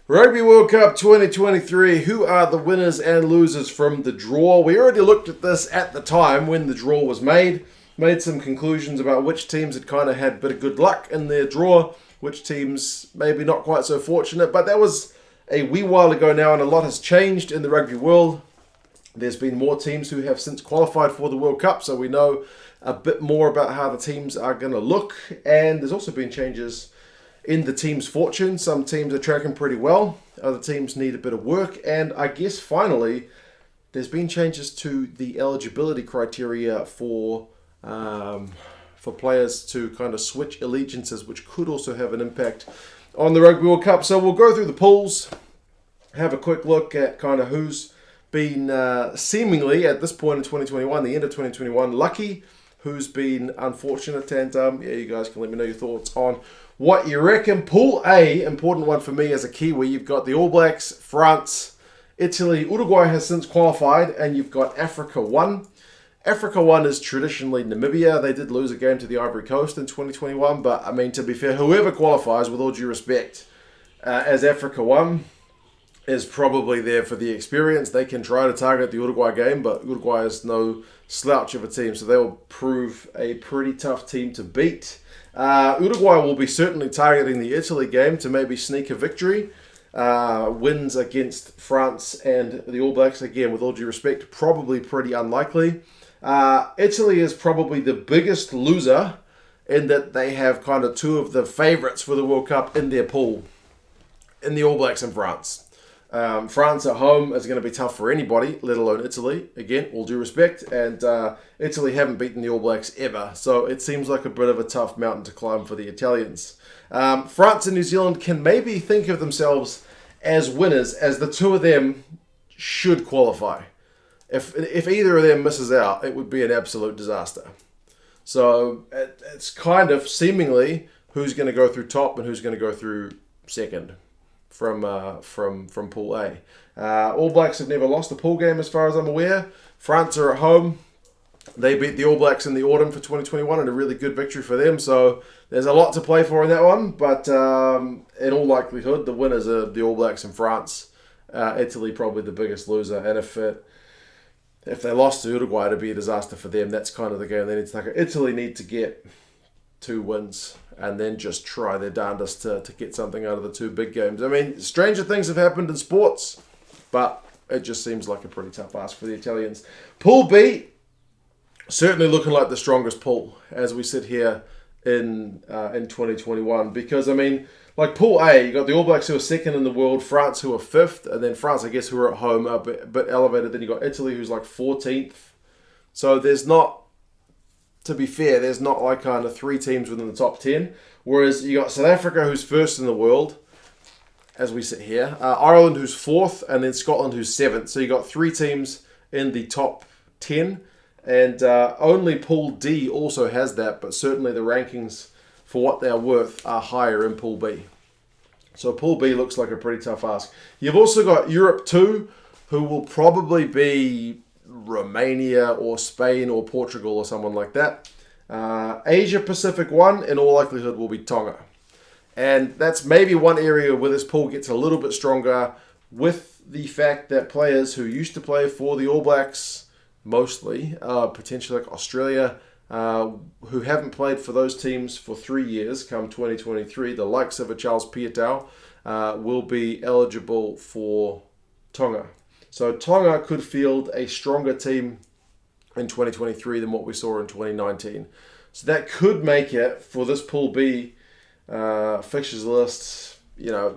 Rugby World Cup 2023, who are the winners and losers from the draw? We already looked at this at the time when the draw was made some conclusions about which teams had kind of had a bit of good luck in their draw, which teams maybe not quite so fortunate, but that was a wee while ago now and a lot has changed in the rugby world. There's been more teams who have since qualified for the World Cup, so we know a bit more about how the teams are going to look, and there's also been changes in the team's fortune. Some teams are tracking pretty well, other teams need a bit of work, and I guess finally there's been changes to the eligibility criteria for players to kind of switch allegiances, which could also have an impact on the Rugby World Cup. So we'll go through the pools, have a quick look at kind of who's been seemingly at this point in 2021, the end of 2021, lucky, who's been unfortunate, and you guys can let me know your thoughts on what you reckon. Pool A, important one for me as a Kiwi. You've got the All Blacks, France, Italy, Uruguay has since qualified, and you've got Africa 1. Africa 1 is traditionally Namibia. They did lose a game to the Ivory Coast in 2021, but I mean, to be fair, whoever qualifies, with all due respect, as Africa 1 is probably there for the experience. They can try to target the Uruguay game, but Uruguay is no slouch of a team, so they will prove a pretty tough team to beat. Uruguay will be certainly targeting the Italy game to maybe sneak a victory. Wins against France and the All Blacks, again, with all due respect, probably pretty unlikely. Italy is probably the biggest loser in that they have kind of two of the favourites for the World Cup in their pool, in the All Blacks and France. France at home is going to be tough for anybody, let alone Italy. Again, all due respect. And Italy haven't beaten the All Blacks ever. So it seems like a bit of a tough mountain to climb for the Italians. France and New Zealand can maybe think of themselves as winners, as the two of them should qualify. If either of them misses out, it would be an absolute disaster. So it's kind of seemingly who's going to go through top and who's going to go through second from Pool A. All Blacks have never lost a pool game as far as I'm aware. France are at home. They beat the All Blacks in the autumn for 2021 and a really good victory for them. So there's a lot to play for in that one. But in all likelihood, the winners are the All Blacks and France. Italy probably the biggest loser. And if they lost to Uruguay, it'd be a disaster for them. That's kind of the game they need to take. Italy need to get 2 wins and then just try their darndest to get something out of the 2 big games. I mean, stranger things have happened in sports, but it just seems like a pretty tough ask for the Italians. Pool B, certainly looking like the strongest pool as we sit here in 2021. Because, I mean, like Pool A, you got the All Blacks who are second in the world, France who are 5th, and then France, I guess, who are at home a bit elevated. Then you got Italy who's like 14th. So there's not, to be fair, there's not like kind of 3 teams within the top 10. Whereas you got South Africa, who's 1st in the world, as we sit here. Ireland, who's 4th, and then Scotland, who's 7th. So you got 3 teams in the top 10. And only Pool D also has that, but certainly the rankings for what they're worth are higher in Pool B. So Pool B looks like a pretty tough ask. You've also got Europe 2, who will probably be Romania or Spain or Portugal or someone like that. Asia Pacific 1 in all likelihood will be Tonga. And that's maybe one area where this pool gets a little bit stronger with the fact that players who used to play for the All Blacks, mostly, potentially like Australia, who haven't played for those teams for 3 years come 2023, the likes of a Charles Piutau, will be eligible for Tonga. So Tonga could field a stronger team in 2023 than what we saw in 2019. So that could make it for this Pool B fixtures list,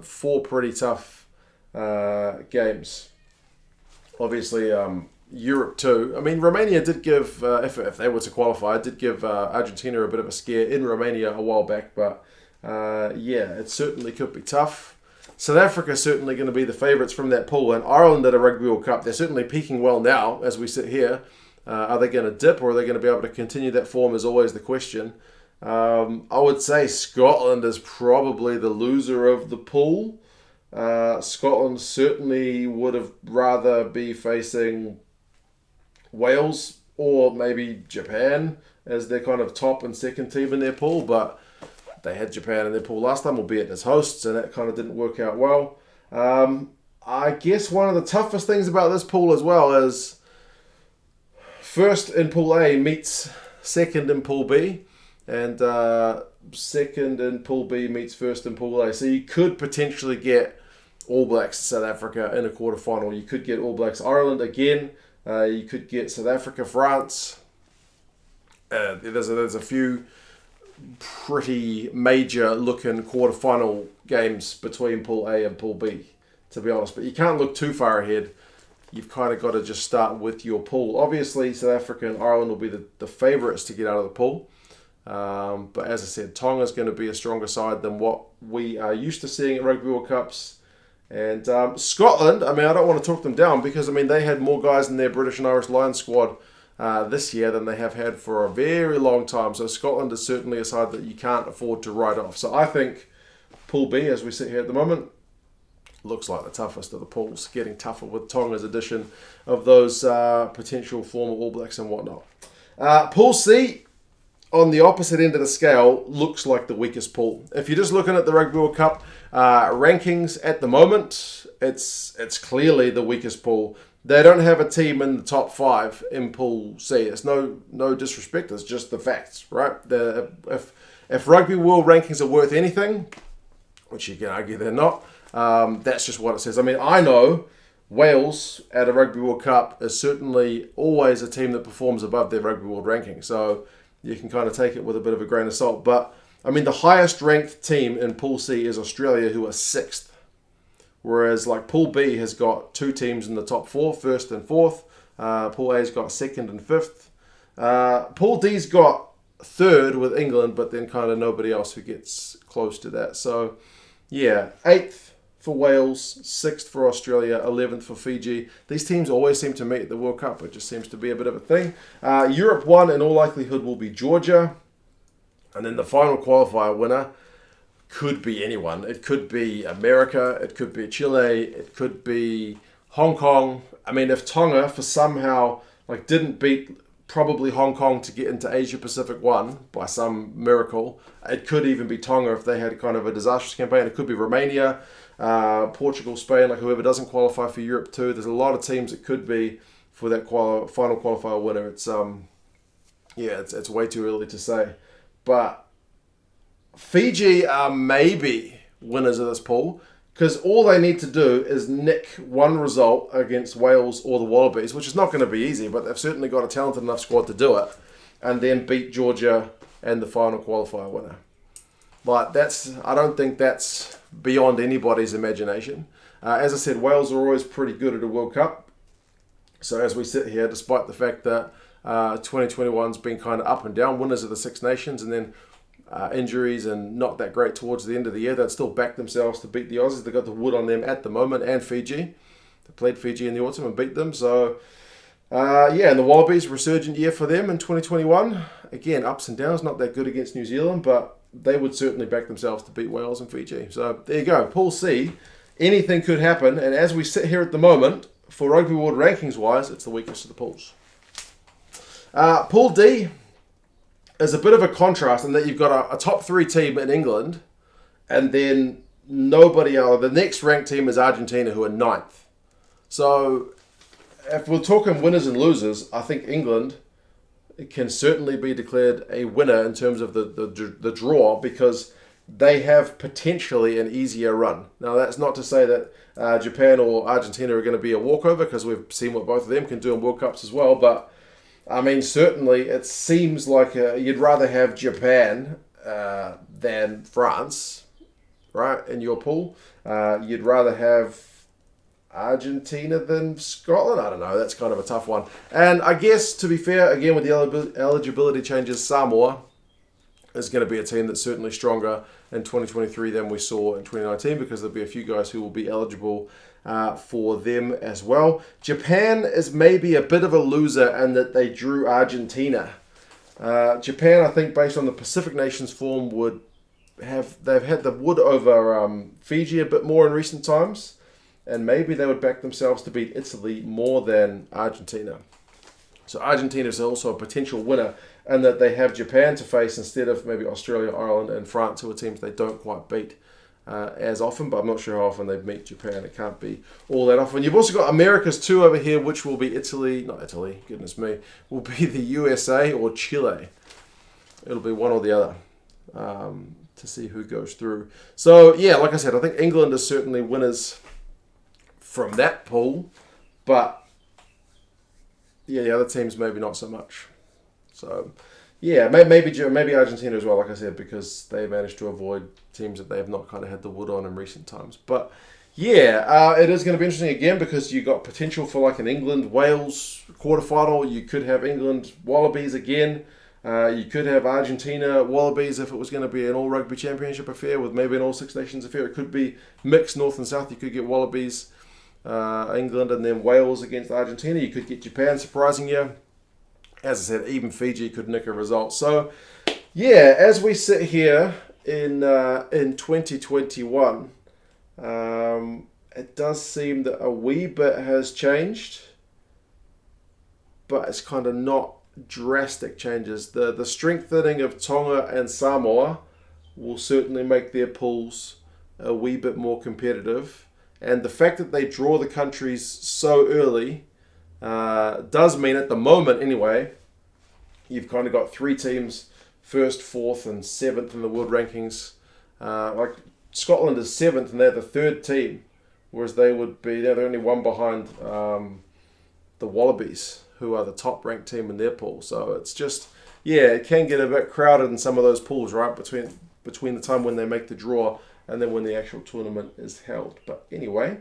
4 pretty tough games. Obviously, Europe too. I mean, Romania did give, if they were to qualify, did give Argentina a bit of a scare in Romania a while back. But it certainly could be tough. South Africa is certainly going to be the favourites from that pool, and Ireland at a Rugby World Cup, they're certainly peaking well now as we sit here. Are they going to dip, or are they going to be able to continue that form is always the question. I would say Scotland is probably the loser of the pool. Scotland certainly would have rather be facing Wales or maybe Japan as their kind of top and second team in their pool, but they had Japan in their pool last time, albeit as hosts, and that kind of didn't work out well. I guess one of the toughest things about this pool as well is first in Pool A meets second in Pool B, and second in Pool B meets first in Pool A. So you could potentially get All Blacks South Africa in a quarterfinal. You could get All Blacks Ireland again. You could get South Africa France. There's a few pretty major looking quarterfinal games between Pool A and Pool B, to be honest. But you can't look too far ahead. You've kind of got to just start with your pool. Obviously, South Africa and Ireland will be the favourites to get out of the pool. But as I said, Tonga's going to be a stronger side than what we are used to seeing at Rugby World Cups. And Scotland, I don't want to talk them down because, they had more guys in their British and Irish Lions squad this year than they have had for a very long time. So Scotland is certainly a side that you can't afford to write off. So I think Pool B, as we sit here at the moment, looks like the toughest of the pools, getting tougher with Tonga's addition of those potential former All Blacks and whatnot. Pool C, on the opposite end of the scale, looks like the weakest pool. If you're just looking at the Rugby World Cup rankings at the moment, it's clearly the weakest pool. They don't have a team in the top 5 in Pool C. It's no disrespect, it's just the facts, right? If Rugby World rankings are worth anything, which you can argue they're not, that's just what it says. I know Wales at a Rugby World Cup is certainly always a team that performs above their Rugby World ranking. So you can kind of take it with a bit of a grain of salt. But, the highest ranked team in Pool C is Australia, who are 6th. Whereas, Pool B has got 2 teams in the top 4, 1st and 4th. Pool A's got 2nd and 5th. Pool D's got 3rd with England, but then kind of nobody else who gets close to that. So, yeah, 8th for Wales, 6th for Australia, 11th for Fiji. These teams always seem to meet at the World Cup. It just seems to be a bit of a thing. Europe 1, in all likelihood, will be Georgia. And then the final qualifier winner could be anyone. It could be America, it could be Chile, it could be Hong Kong. If Tonga for somehow didn't beat probably Hong Kong to get into Asia Pacific 1 by some miracle, it could even be Tonga if they had kind of a disastrous campaign. It could be Romania, Portugal, Spain, whoever doesn't qualify for Europe 2. There's a lot of teams it could be for that final qualifier winner. It's way too early to say. But Fiji are maybe winners of this pool because all they need to do is nick one result against Wales or the Wallabies, which is not going to be easy, but they've certainly got a talented enough squad to do it, and then beat Georgia and the final qualifier winner. I don't think that's beyond anybody's imagination. As I said, Wales are always pretty good at a World Cup. So as we sit here, despite the fact that 2021's been kind of up and down, winners of the Six Nations, and then injuries and not that great towards the end of the year, they'd still back themselves to beat the Aussies. They've got the wood on them at the moment, and Fiji. They played Fiji in the autumn and beat them. So, and the Wallabies, resurgent year for them in 2021. Again, ups and downs, not that good against New Zealand, but they would certainly back themselves to beat Wales and Fiji. So, there you go. Pool C, anything could happen. And as we sit here at the moment, for Rugby World rankings-wise, it's the weakest of the pools. Pool D is a bit of a contrast in that you've got a top 3 team in England, and then nobody else. The next ranked team is Argentina, who are 9th. So if we're talking winners and losers, I think England can certainly be declared a winner in terms of the draw, because they have potentially an easier run. Now, that's not to say that Japan or Argentina are going to be a walkover, because we've seen what both of them can do in World Cups as well, but certainly it seems like you'd rather have Japan than France, right, in your pool. You'd rather have Argentina than Scotland. I don't know. That's kind of a tough one. And I guess, to be fair, again, with the eligibility changes, Samoa is going to be a team that's certainly stronger in 2023 than we saw in 2019, because there'll be a few guys who will be eligible for them as well. Japan is maybe a bit of a loser in that they drew Argentina. Japan, I think, based on the Pacific Nations form, they've had the wood over Fiji a bit more in recent times, and maybe they would back themselves to beat Italy more than Argentina. So Argentina is also a potential winner, and that they have Japan to face instead of maybe Australia, Ireland, and France, who are teams they don't quite beat as often, but I'm not sure how often they meet Japan. It can't be all that often. You've also got America's 2 over here, which will be not Italy, goodness me, will be the USA or Chile. It'll be one or the other to see who goes through. So, yeah, like I said, I think England is certainly winners from that pool, but yeah, the other teams maybe not so much. So, yeah, maybe Argentina as well, like I said, because they managed to avoid teams that they have not kind of had the wood on in recent times. But yeah, it is going to be interesting again because you got potential for like an England-Wales quarterfinal. You could have England-Wallabies again. You could have Argentina-Wallabies if it was going to be an all-rugby championship affair with maybe an all-Six Nations affair. It could be mixed north and south. You could get Wallabies, England, and then Wales against Argentina. You could get Japan surprising you. As I said, even Fiji could nick a result. So, yeah, as we sit here in 2021, it does seem that a wee bit has changed, but it's kind of not drastic changes. The strengthening of Tonga and Samoa will certainly make their pools a wee bit more competitive, and the fact that they draw the countries so early does mean, at the moment anyway, you've kind of got 3 teams, 1st, 4th, and 7th in the world rankings. Like Scotland is 7th, and they're the 3rd team, whereas they're only one behind the Wallabies, who are the top ranked team in their pool. So it's just, yeah, it can get a bit crowded in some of those pools, right, between the time when they make the draw and then when the actual tournament is held. But anyway,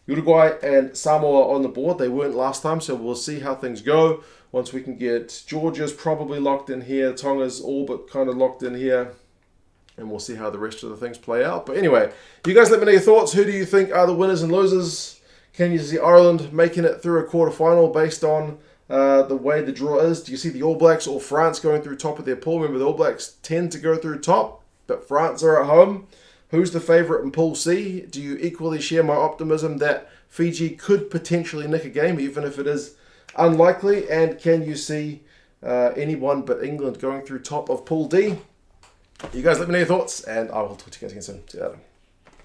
Uruguay and Samoa on the board. They weren't last time, so we'll see how things go. Once we can get Georgia's probably locked in here, Tonga's all but kind of locked in here, and we'll see how the rest of the things play out. But anyway, you guys let me know your thoughts. Who do you think are the winners and losers? Can you see Ireland making it through a quarterfinal based on the way the draw is? Do you see the All Blacks or France going through top of their pool? Remember, the All Blacks tend to go through top, but France are at home. Who's the favourite in Pool C? Do you equally share my optimism that Fiji could potentially nick a game, even if it is unlikely? And can you see anyone but England going through top of Pool D? You guys let me know your thoughts, and I will talk to you guys again soon. See you later.